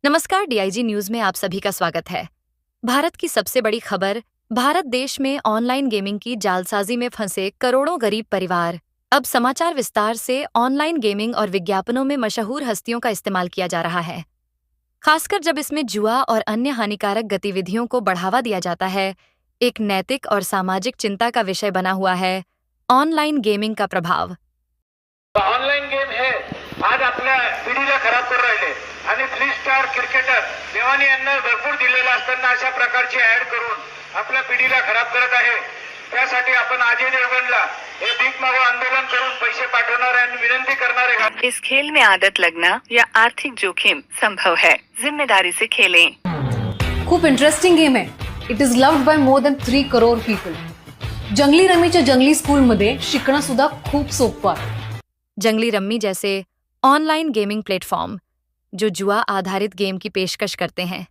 नमस्कार, DIG news में आप सभी का स्वागत है। भारत की सबसे बड़ी खबर। भारत देश में ऑनलाइन गेमिंग की जालसाजी में फंसे करोड़ों गरीब परिवार। अब समाचार विस्तार से। ऑनलाइन गेमिंग और विज्ञापनों में मशहूर हस्तियों का इस्तेमाल किया जा रहा है, खासकर जब इसमें जुआ और अन्य हानिकारक गतिविधियों को बढ़ावा दिया जाता है। एक नैतिक और सामाजिक चिंता का विषय बना हुआ है ऑनलाइन गेमिंग का प्रभाव। ऑनलाइन गेम हे आज आपल्या पिढीला खराब करून राहिले आणि 3 स्टार क्रिकेटर देवानी यांना भरपूर दिलेला असताना अशा प्रकारची ऍड करून आपल्या पिढीला खराब करत आहे। त्यासाठी आपण अजय देवगणला हे भीक मागो आंदोलन करून पैसे पाठवणार आणि विनंती करणार आहे। इस खेल में आदत लगना या आर्थिक जोखिम संभव है, जिम्मेदारी से खेलें। खूप इंटरेस्टिंग गेम आहे। It is loved by more than 3 crore people. जंगली रमीच्या जंगली स्कूलमध्ये शिकणं सुद्धा खूप सोपं आहे। जंगली रम्मी जैसे ऑनलाइन गेमिंग प्लेटफॉर्म जो जुआ आधारित गेम की पेशकश करते हैं,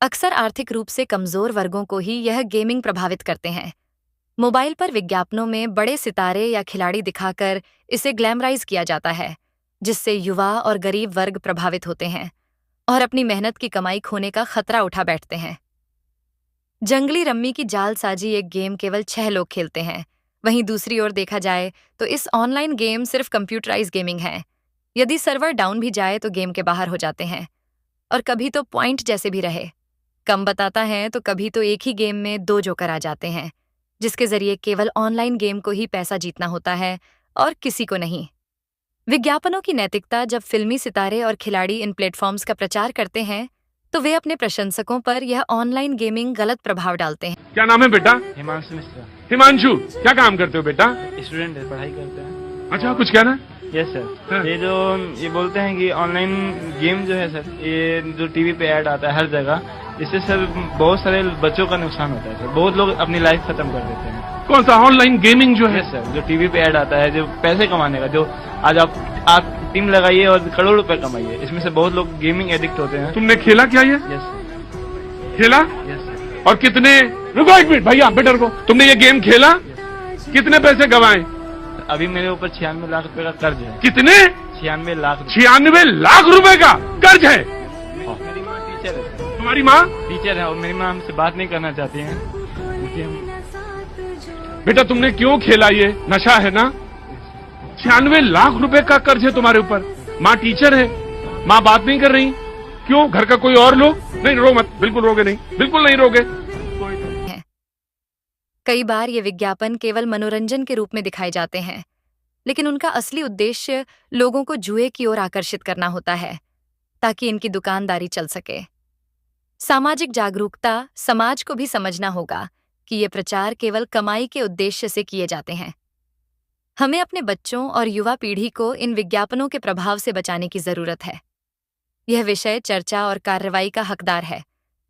अक्सर आर्थिक रूप से कमजोर वर्गों को ही यह गेमिंग प्रभावित करते हैं। मोबाइल पर विज्ञापनों में बड़े सितारे या खिलाड़ी दिखाकर इसे ग्लैमराइज किया जाता है, जिससे युवा और गरीब वर्ग प्रभावित होते हैं और अपनी मेहनत की कमाई खोने का खतरा उठा बैठते हैं। जंगली रम्मी की जालसाजी एक गेम केवल 6 लोग खेलते हैं। वहीं दूसरी ओर देखा जाए तो इस ऑनलाइन गेम सिर्फ कंप्यूटराइज गेमिंग है। यदि सर्वर डाउन भी जाए तो गेम के बाहर हो जाते हैं, और कभी तो पॉइंट जैसे भी रहे कम बताता है तो कभी तो एक ही गेम में 2 जोकर आ जाते हैं, जिसके जरिए केवल ऑनलाइन गेम को ही पैसा जीतना होता है और किसी को नहीं। विज्ञापनों की नैतिकता। जब फिल्मी सितारे और खिलाड़ी इन प्लेटफॉर्म्स का प्रचार करते हैं तो वे अपने प्रशंसकों पर यह ऑनलाइन गेमिंग गलत प्रभाव डालते हैं। क्या नाम है बेटा? हिमांशु मिश्रा। हिमांशु, क्या काम करते हो बेटा? स्टूडेंट है, पढ़ाई करते हैं। अच्छा, कुछ कहना? Yes sir. हाँ। ये बोलते हैं कि ऑनलाइन गेम जो है सर, ये जो टीवी पे ऐड आता है हर जगह, इससे सर बहुत सारे बच्चों का नुकसान होता है सर। बहुत लोग अपनी लाइफ खत्म कर देते हैं। कौन सा ऑनलाइन गेमिंग जो है? यस सर, जो टीवी पे ऐड आता है, जो पैसे कमाने का, जो आज आप टीम लगाइए और करोड़ रुपए कमाइए, इसमें से बहुत लोग गेमिंग एडिक्ट होते हैं। तुमने खेला क्या ये? Yes sir. खेला? Yes sir. और कितने? रुको एक मिनट भैया, बेटर को। तुमने ये गेम खेला? कितने पैसे गंवाए? अभी मेरे ऊपर 96 लाख रुपए का कर्ज है। कितने? 96 लाख। 96 लाख रुपए का कर्ज है? मेरी माँ टीचर है सर। तुम्हारी माँ टीचर है और मेरी माँ हमसे बात नहीं करना चाहती है, क्योंकि हम। बेटा तुमने क्यों खेला? ये नशा है ना? 96 लाख रुपए का कर्ज है तुम्हारे ऊपर। माँ टीचर है, माँ बात नहीं कर रही, क्यों? घर का कोई और लोग? नहीं, रो मत, बिल्कुल रोगे नहीं, बिल्कुल नहीं रोगे। कई बार ये विज्ञापन केवल मनोरंजन के रूप में दिखाए जाते हैं, लेकिन उनका असली उद्देश्य लोगों को जुए की ओर आकर्षित करना होता है, ताकि इनकी दुकानदारी चल सके। सामाजिक जागरूकता। समाज को भी समझना होगा कि ये प्रचार केवल कमाई के उद्देश्य से किए जाते हैं। हमें अपने बच्चों और युवा पीढ़ी को इन विज्ञापनों के प्रभाव से बचाने की जरूरत है। यह विषय चर्चा और कार्रवाई का हकदार है,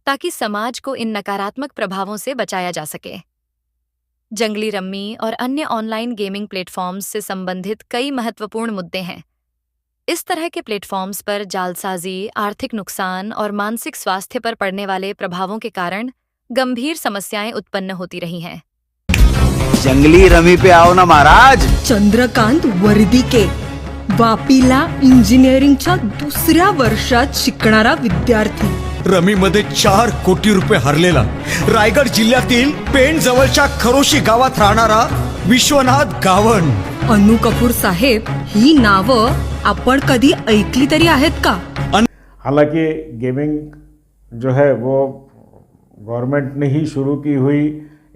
ताकि समाज को इन नकारात्मक प्रभावों से बचाया जा सके। जंगली रम्मी और अन्य ऑनलाइन गेमिंग प्लेटफॉर्म्स से संबंधित कई महत्वपूर्ण मुद्दे हैं। इस तरह के प्लेटफॉर्म्स पर जालसाजी, आर्थिक नुकसान और मानसिक स्वास्थ्य पर पड़ने वाले प्रभावों के कारण गंभीर समस्याएं उत्पन्न होती रही हैं। जंगली रमी पे आओ ना महाराज। चंद्रकांत वर्दीके, वापीला इंजिनिअरिंगच्या 2ऱ्या वर्षात शिकणारा विद्यार्थी। रमी मध्ये 4 कोटी रुपये हरलेला, रायगड जिल्ह्यातील पेण जवळच्या खरोशी गावात राहणारा विश्वनाथ गावण। अनु कपूर साहेब, ही नावं आपण कधी ऐकली तरी आहेत का? हालांकि गेमिंग जो है वो गवर्नमेंट ने ही शुरू की हुई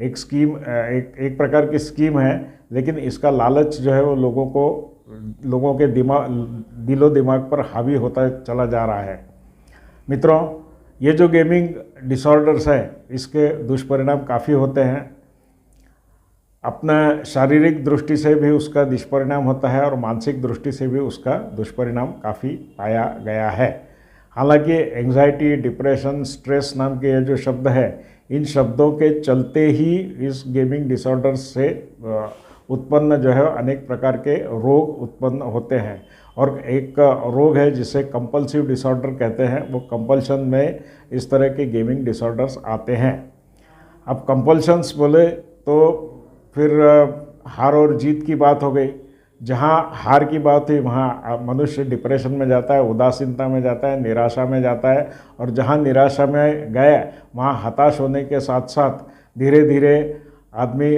एक स्कीम, एक प्रकार की स्कीम है, लेकिन इसका लालच जो है वो लोगों के दिलो दिमाग पर हावी होता चला जा रहा है। मित्रों, ये जो गेमिंग डिसऑर्डर्स है, इसके दुष्परिणाम काफ़ी होते हैं। अपना शारीरिक दृष्टि से भी उसका दुष्परिणाम होता है और मानसिक दृष्टि से भी उसका दुष्परिणाम काफ़ी पाया गया है। हालांकि एंग्जाइटी, डिप्रेशन, स्ट्रेस नाम के ये जो शब्द है, इन शब्दों के चलते ही इस गेमिंग डिसऑर्डर्स से उत्पन्न जो है अनेक प्रकार के रोग उत्पन्न होते हैं। और एक रोग है जिसे कंपल्सिव डिसऑर्डर कहते हैं, वो कंपल्शन में इस तरह के गेमिंग डिसऑर्डर्स आते हैं। अब कंपल्शंस बोले तो फिर हार और जीत की बात हो गई। जहाँ हार की बात हुई वहाँ मनुष्य डिप्रेशन में जाता है, उदासीनता में जाता है, निराशा में जाता है, और जहाँ निराशा में गए वहाँ हताश होने के साथ साथ धीरे धीरे आदमी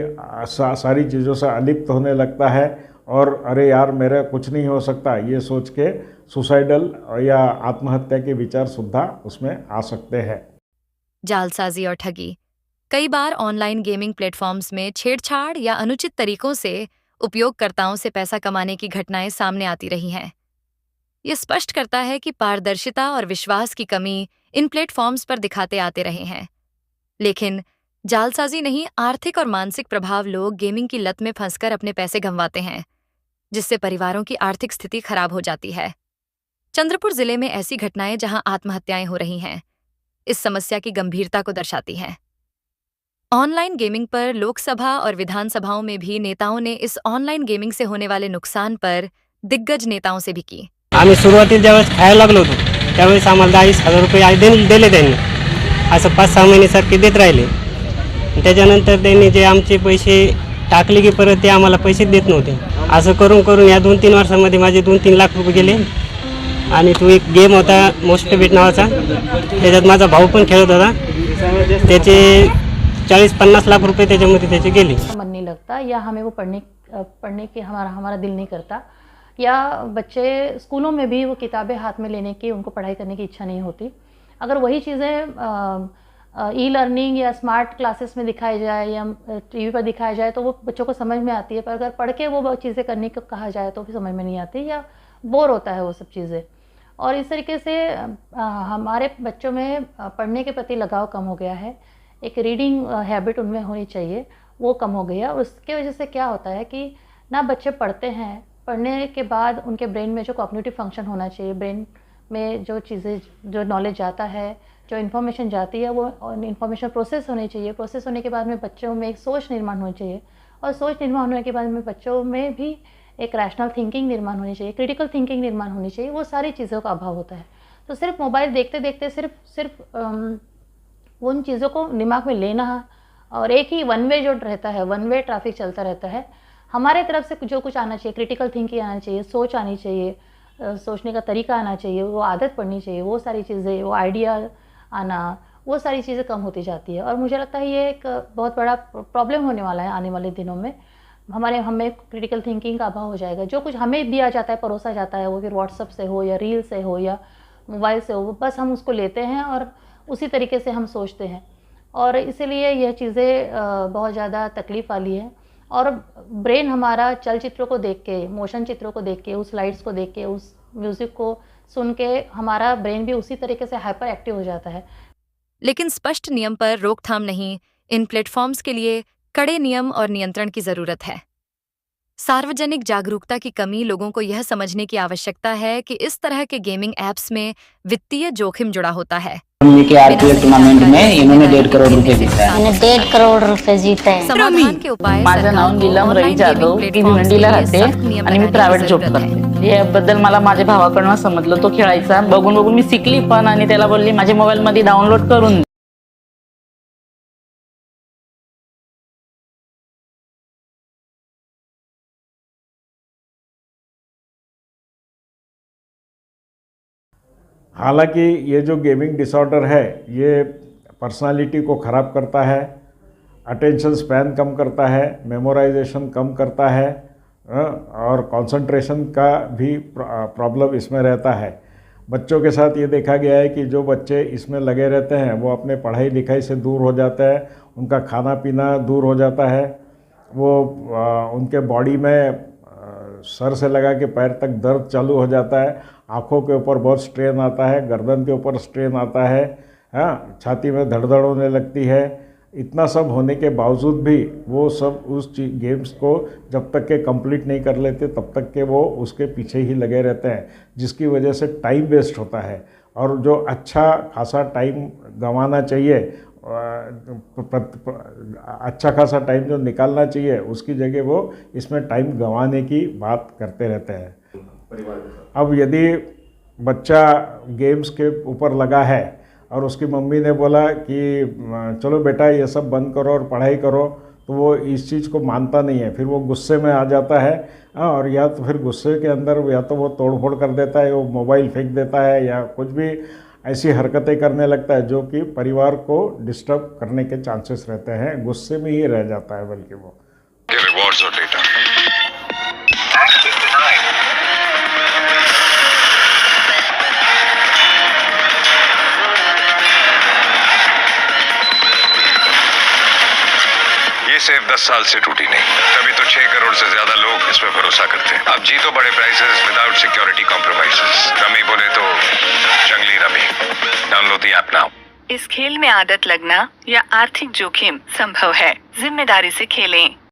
सारी चीज़ों से अलिप्त होने लगता है और अरे यार मेरा कुछ नहीं हो सकता ये सोच के सुसाइडल या आत्महत्या के विचार सुद्धा उसमें आ सकते हैं। जालसाजी और ठगी। कई बार ऑनलाइन गेमिंग प्लेटफॉर्म्स में छेड़छाड़ या अनुचित तरीकों से उपयोगकर्ताओं से पैसा कमाने की घटनाएं सामने आती रही हैं। ये स्पष्ट करता है कि पारदर्शिता और विश्वास की कमी इन प्लेटफॉर्म्स पर दिखाते आते रहे हैं। लेकिन जालसाजी नहीं, आर्थिक और मानसिक प्रभाव लोग गेमिंग की लत में फंसकर अपने पैसे गंवाते हैं, जिससे परिवारों की आर्थिक स्थिति खराब हो जाती है। चंद्रपुर जिले में ऐसी घटनाएं जहां आत्महत्याएं हो रही हैं, इस समस्या की गंभीरता को दर्शाती हैं। ऑनलाइन गेमिंग पर लोकसभा और विधानसभाओं में भी नेताओं ने इस ऑनलाइन गेमिंग से होने वाले नुकसान पर दिग्गज नेताओं से भी की। आम्ही सुरुवातीला ज्यावेळेस खायला लागलो होतो त्यावेळेस आम्हाला 10,000 रुपये दिले त्यांनी, असं 5-6 महिन्यासारखे देत राहिले। त्याच्यानंतर त्यांनी जे आमचे पैसे टाकले की परत ते आम्हाला पैसे देत नव्हते। असं करून करून या 2-3 वर्षामध्ये माझे 2-3 लाख रुपये गेले। आणि तो एक गेम होता मोस्ट बेट नावाचा, त्याच्यात माझा भाऊ पण खेळत होता, त्याचे 40-50 लाख रुपए त्याच्यामध्ये त्याचे गेले। मन नहीं लगता या हमें वो पढ़ने के हमारा दिल नहीं करता, या बच्चे स्कूलों में भी वो किताबें हाथ में लेने की, उनको पढ़ाई करने की इच्छा नहीं होती। अगर वही चीज़ें ई लर्निंग या स्मार्ट क्लासेस में दिखाई जाए या टीवी पर दिखाया जाए तो वो बच्चों को समझ में आती है, पर अगर पढ़ के वो चीज़ें करने को कहा जाए तो भी समझ में नहीं आती या बोर होता है वो सब चीज़ें। और इस तरीके से हमारे बच्चों में पढ़ने के प्रति लगाव कम हो गया है, एक रीडिंग हैबिट उनमें होनी चाहिए वो कम हो गई है। और उसके वजह से क्या होता है कि ना बच्चे पढ़ते हैं, पढ़ने के बाद उनके ब्रेन में जो कॉग्निटिव फंक्शन होना चाहिए, ब्रेन में जो चीज़ें जो नॉलेज जाता है, जो इन्फॉर्मेशन जाती है, वो इन्फॉर्मेशन प्रोसेस होनी चाहिए। प्रोसेस होने के बाद में बच्चों में एक सोच निर्माण होनी चाहिए, और सोच निर्माण होने के बाद में बच्चों में भी एक रैशनल थिंकिंग निर्माण होनी चाहिए, क्रिटिकल थिंकिंग निर्माण होनी चाहिए। वो सारी चीज़ों का अभाव होता है। तो सिर्फ मोबाइल देखते देखते सिर्फ उन चीज़ों को दिमाग में लेना और एक ही वन वे जो रहता है, वन वे ट्रैफिक चलता रहता है। हमारे तरफ से जो कुछ आना चाहिए, क्रिटिकल थिंकिंग आना चाहिए, सोच आनी चाहिए, सोचने का तरीका आना चाहिए, वो आदत पड़नी चाहिए, वो सारी चीज़ें, वो आइडिया आना, वो सारी चीज़ें कम होती जाती है। और मुझे लगता है ये एक बहुत बड़ा प्रॉब्लम होने वाला है आने वाले दिनों में। हमें क्रिटिकल थिंकिंग का अभाव हो जाएगा। जो कुछ हमें दिया जाता है, परोसा जाता है, वो फिर व्हाट्सएप से हो या रील से हो या मोबाइल से हो, बस हम उसको लेते हैं और उसी तरीके से हम सोचते हैं। और इसीलिए यह चीज़ें बहुत ज़्यादा तकलीफ़ वाली है। और ब्रेन हमारा चलचित्रों को देख के, मोशन चित्रों को देख के, उस लाइट्स को देख के, उस म्यूज़िक को सुन के हमारा ब्रेन भी उसी तरीके से हाइपर एक्टिव हो जाता है। लेकिन स्पष्ट नियम पर रोकथाम नहीं, इन प्लेटफॉर्म्स के लिए कड़े नियम और नियंत्रण की जरूरत है। सार्वजनिक जागरूकता की कमी, लोगों को यह समझने की आवश्यकता है कि इस तरह के गेमिंग ऐप्स में वित्तीय जोखिम जुड़ा होता है। टूर्नामेंट में इन्होंने 1.5 करोड़ रुपए जीता है। 1.5 करोड़ रुपये जीते हैं। समाधान के उपाय माझं नाव नीलम रवी जाधव, मी भिवंडीला राहते आणि मी प्रायव्हेट जॉब करते। याबद्दल मला माझ्या भावाकडून समजलं, तो खेळायचा, बघून बघून मी शिकली पण, आणि त्याला बोलली माझ्या मोबाईल मध्ये डाउनलोड करून दे। हालांकि ये जो गेमिंग डिसऑर्डर है ये पर्सनालिटी को ख़राब करता है, अटेंशन स्पैन कम करता है, मेमोराइजेशन कम करता है, और कंसंट्रेशन का भी प्रॉब्लम इसमें रहता है। बच्चों के साथ ये देखा गया है कि जो बच्चे इसमें लगे रहते हैं वो अपने पढ़ाई लिखाई से दूर हो जाते हैं, उनका खाना पीना दूर हो जाता है, वो उनके बॉडी में सर से लगा के पैर तक दर्द चालू हो जाता है, आँखों के ऊपर बहुत स्ट्रेन आता है, गर्दन के ऊपर स्ट्रेन आता है, हाँ, छाती में धड़धड़ होने लगती है। इतना सब होने के बावजूद भी वो सब उस गेम्स को जब तक के कंप्लीट नहीं कर लेते तब तक के वो उसके पीछे ही लगे रहते हैं, जिसकी वजह से टाइम वेस्ट होता है। और जो अच्छा खासा टाइम गंवाना चाहिए, अच्छा खासा टाइम जो निकालना चाहिए, उसकी जगह वो इसमें टाइम गंवाने की बात करते रहते हैं। अब यदि बच्चा गेम्स के ऊपर लगा है और उसकी मम्मी ने बोला कि चलो बेटा ये सब बंद करो और पढ़ाई करो, तो वो इस चीज़ को मानता नहीं है, फिर वो गुस्से में आ जाता है। और या तो फिर गुस्से के अंदर या तो वो तोड़फोड़ कर देता है, वो मोबाइल फेंक देता है या कुछ भी ऐसी हरकतें करने लगता है जो कि परिवार को डिस्टर्ब करने के चांसेस रहते हैं। गुस्से में ही रह जाता है बल्कि वो। रिवॉर्ड्स और डेटा ये सिर्फ 10 साल से टूटी नहीं, तभी तो 6 करोड़ से ज्यादा लोग इस पर भरोसा करते हैं। अब जीतो बड़े prices without security compromises. Rummy बोले तो जंगली rummy. Download the app now. इस खेल में आदत लगना या आर्थिक जोखिम संभव है। जिम्मेदारी से खेलें।